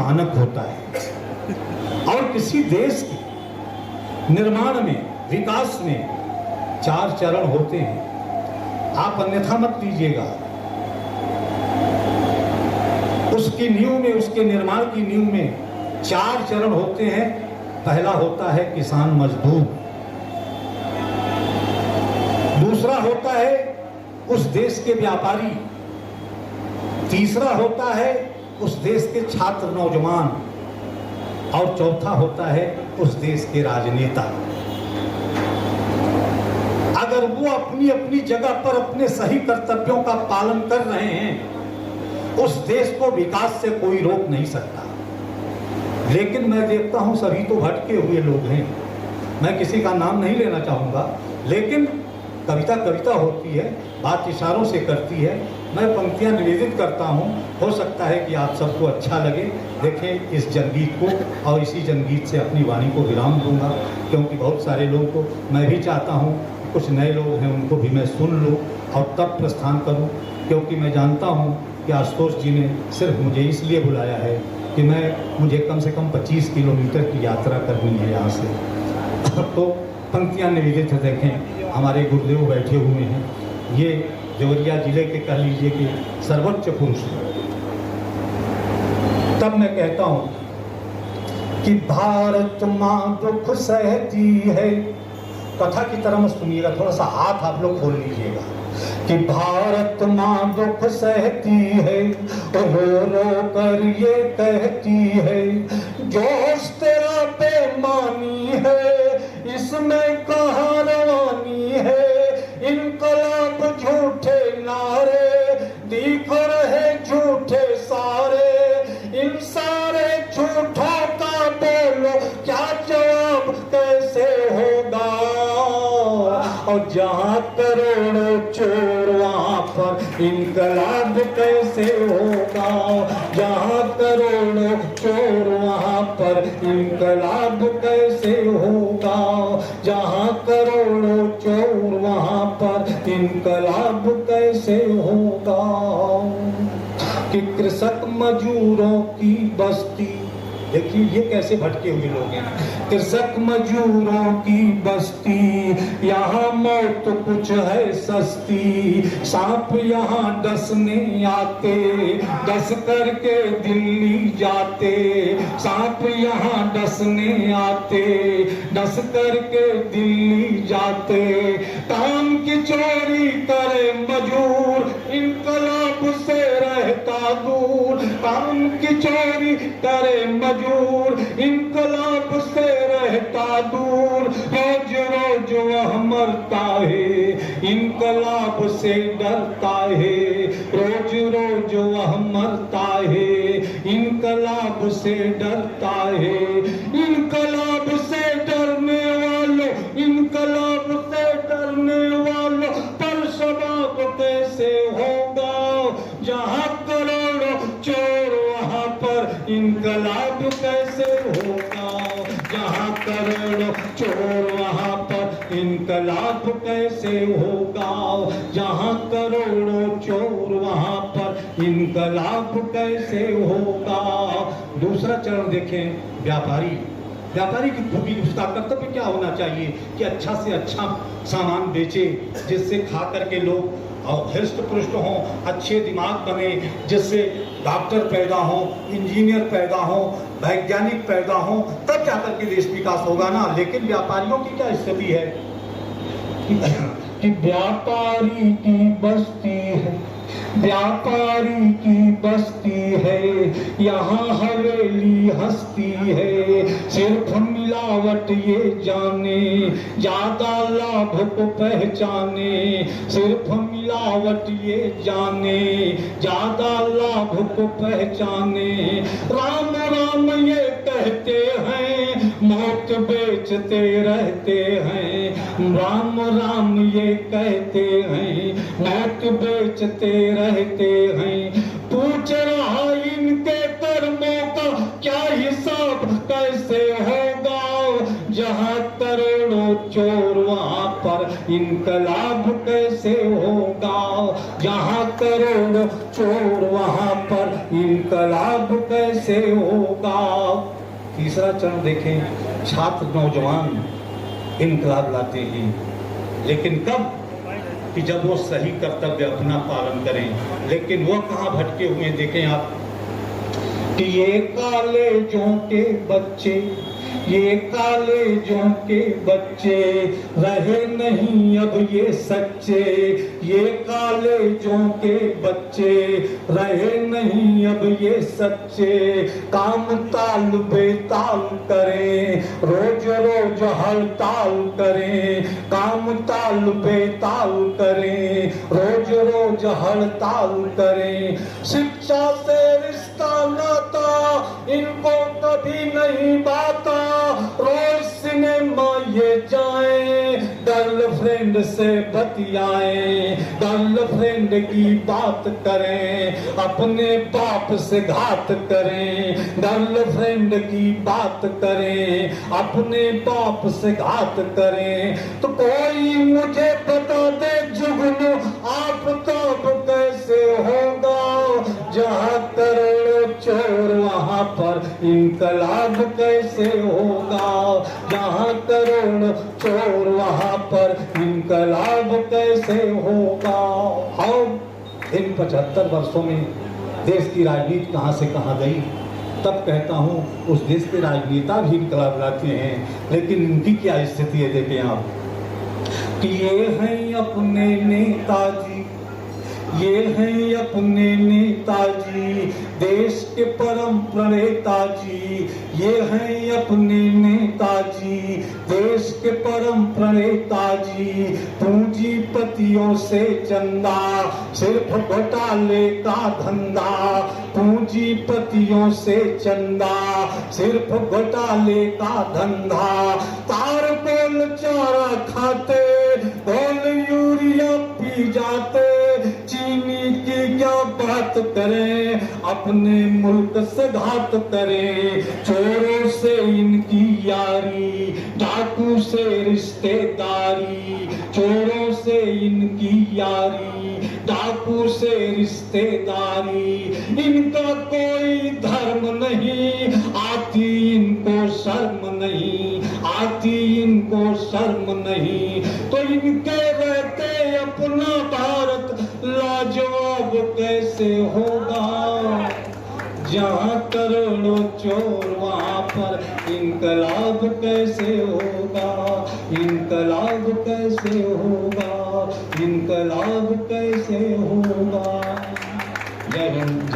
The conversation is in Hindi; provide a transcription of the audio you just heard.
मानक होता है। और किसी देश के निर्माण में, विकास में 4 चरण होते हैं, आप अन्यथा मत लीजिएगा। उसकी नींव में, उसके निर्माण की नींव में 4 चरण होते हैं। पहला होता है किसान मजदूर, दूसरा होता है उस देश के व्यापारी, तीसरा होता है उस देश के छात्र नौजवान, और चौथा होता है उस देश के राजनेता। अगर वो अपनी अपनी जगह पर अपने सही कर्तव्यों का पालन कर रहे हैं, उस देश को विकास से कोई रोक नहीं सकता। लेकिन मैं देखता हूं सभी तो भटके हुए लोग हैं। मैं किसी का नाम नहीं लेना चाहूंगा, लेकिन कविता कविता होती है, बात इशारों से करती है। मैं पंक्तियां निवेदित करता हूं, हो सकता है कि आप सबको अच्छा लगे। देखें इस जनगीत को, और इसी जनगीत से अपनी वाणी को विराम दूंगा, क्योंकि बहुत सारे लोगों को मैं भी चाहता हूं, कुछ नए लोग हैं उनको भी मैं सुन लूं और तब प्रस्थान करूं, क्योंकि मैं जानता हूं कि आशुतोष जी ने सिर्फ मुझे इसलिए बुलाया है कि मुझे कम से कम 25 किलोमीटर की यात्रा करनी है यहाँ से। तो पंक्तियाँ निवेदित है। देखें हमारे गुरुदेव बैठे हुए हैं, ये देवरिया जिले के कह लीजिए कि सर्वोच्च पुरुष हैं। तब मैं कहता हूँ कि भारत माँ दुख सहती है, कथा की तरह मत सुनिएगा, थोड़ा सा हाथ आप लोग खोल लीजिएगा, कि भारत माँ दुख सहती है, रो रो कर ये कहती है, जोश तेरा बेमानी है, इसमें कहाँ रवानी है, इनकलाब झूठे नारे दिख रहे झूठे सारे, इन सारे झूठों का बोलो क्या जवाब कैसे होगा। और जहाँ करोड़ों चोर वहाँ पर इनकलाब कैसे होगा, जहाँ करोड़ों चोर वहाँ पर इनकलाब कैसे होगा, जहाँ करोड़ों चोर वहाँ पर इनकलाब कैसे होगा। कि कृषक मजूरों की बस्ती, देखिए ये कैसे भटके हुए लोग हैं। कृषक मजूरों की बस्ती, यहाँ मौत कुछ है सस्ती, सांप यहाँ डसने आते, डस करके दिल्ली जाते, सांप यहाँ डसने आते, डस करके दिल्ली जाते, काम की चोरी करे मजूर, इनकलाब से रहता दूर, काम की चोरी करे मजूर, इनकलाब से रहता दूर, रोज रोज वह मरता है, इनकलाब से डरता है, रोज रोज वह मरता है, इनकलाब से डरता है। इनकलाब से डरने वालों, इनकलाब से डरने वालों पर शबाब कैसे होगा, जहाँ करोड़ों चोर वहाँ पर इनकलाब कैसे होगा, जहाँ करोड़ों चोर वहाँ पर इनकलाब कैसे होगा, जहाँ करोड़ों चोर वहाँ पर इनकलाब कैसे होगा। दूसरा चरण देखें, व्यापारी। व्यापारी की खूबी, उसका कर्तव्य क्या होना चाहिए कि अच्छा से अच्छा सामान बेचे, जिससे खा करके लोग और हृष्ट पुष्ट हों, अच्छे दिमाग बने, जिससे डॉक्टर पैदा हो, इंजीनियर पैदा हो, वैज्ञानिक पैदा हो, तब जाकर के देश विकास होगा ना। लेकिन व्यापारियों की क्या स्थिति है कि व्यापारी की बस्ती है, व्यापारी की बस्ती है, यहाँ हवेली हस्ती है, सिर्फ मिलावट ये जाने, ज्यादा लाभ को पहचाने, सिर्फ मिलावट ये जाने, ज्यादा लाभ को पहचाने, राम राम ये कहते हैं, मौत बेचते रहते हैं, राम राम ये कहते हैं, मौत बेचते रहते हैं, पूछ रहा इनके कर्मों का क्या हिसाब कैसे होगा, जहाँ करोड़ों चोर वहाँ पर इनकलाब कैसे होगा, जहाँ करोड़ों चोर वहाँ पर इनकलाब कैसे होगा। तीसरा चरण देखें, छात्र नौजवान इनकलाब लाते हैं, लेकिन कब कि जब वो सही कर्तव्य अपना पालन करें। लेकिन वो कहाँ भटके हुए देखें आप कि ये कॉलेजों के बच्चे, ये कॉलेजों के बच्चे रहे नहीं अब ये सच्चे, ये कॉलेजों के बच्चे रहे नहीं अब ये सच्चे। काम ताल बेताल करें, रोज रोज हड़ताल करें, काम ताल बेताल करें, रोज रोज हड़ताल करें। शिक्षा से रिश्ता नाता इनको कभी नहीं बाता, रोज सिनेमा ये जाए, गर्लफ्रेंड से बतियाए, गर्लफ्रेंड की बात करें, अपने बाप से घात करें, गर्लफ्रेंड की बात करें, अपने बाप से घात करें। तो कोई मुझे बता दे जुगनू आप तब कैसे होगा, जहाँ करोड़ों चोर वहाँ पर इनकलाब कैसे होगा, जहाँ करोड़ों चोर वहाँ पर इनकलाब कैसे होगा। हम इन 75 वर्षों में देश की राजनीति कहाँ से कहाँ गई। तब कहता हूँ उस देश के राजनेता भी इनकलाब लाते हैं, लेकिन इनकी क्या स्थिति है देखें आप कि ये हैं अपने नेताजी, ये हैं अपने नेताजी, देश के परम प्रणेता जी, ये हैं अपने नेताजी, देश के परम प्रणेता जी। पूंजीपतियों से चंदा, सिर्फ घोटाले का धंधा, पूंजीपतियों से चंदा, सिर्फ घोटाले का धंधा। तार बोल चारा खाते, बोल यूरिया पी जाते, चीनी की क्या बात करें, अपने मुल्क से घात करें। चोरों से इनकी यारी, डाकू से रिश्तेदारी, चोरों से इनकी यारी, डाकू से रिश्तेदारी। इनका कोई धर्म नहीं, आती इनको शर्म नहीं, आती इनको शर्म नहीं। तो इनके रहते अपना भारत लाजवाब कैसे होगा, जहाँ करोड़ों चोर वहाँ पर इनकलाब कैसे होगा, इनकलाब कैसे होगा, इनकलाब कैसे होगा। जय हिंद।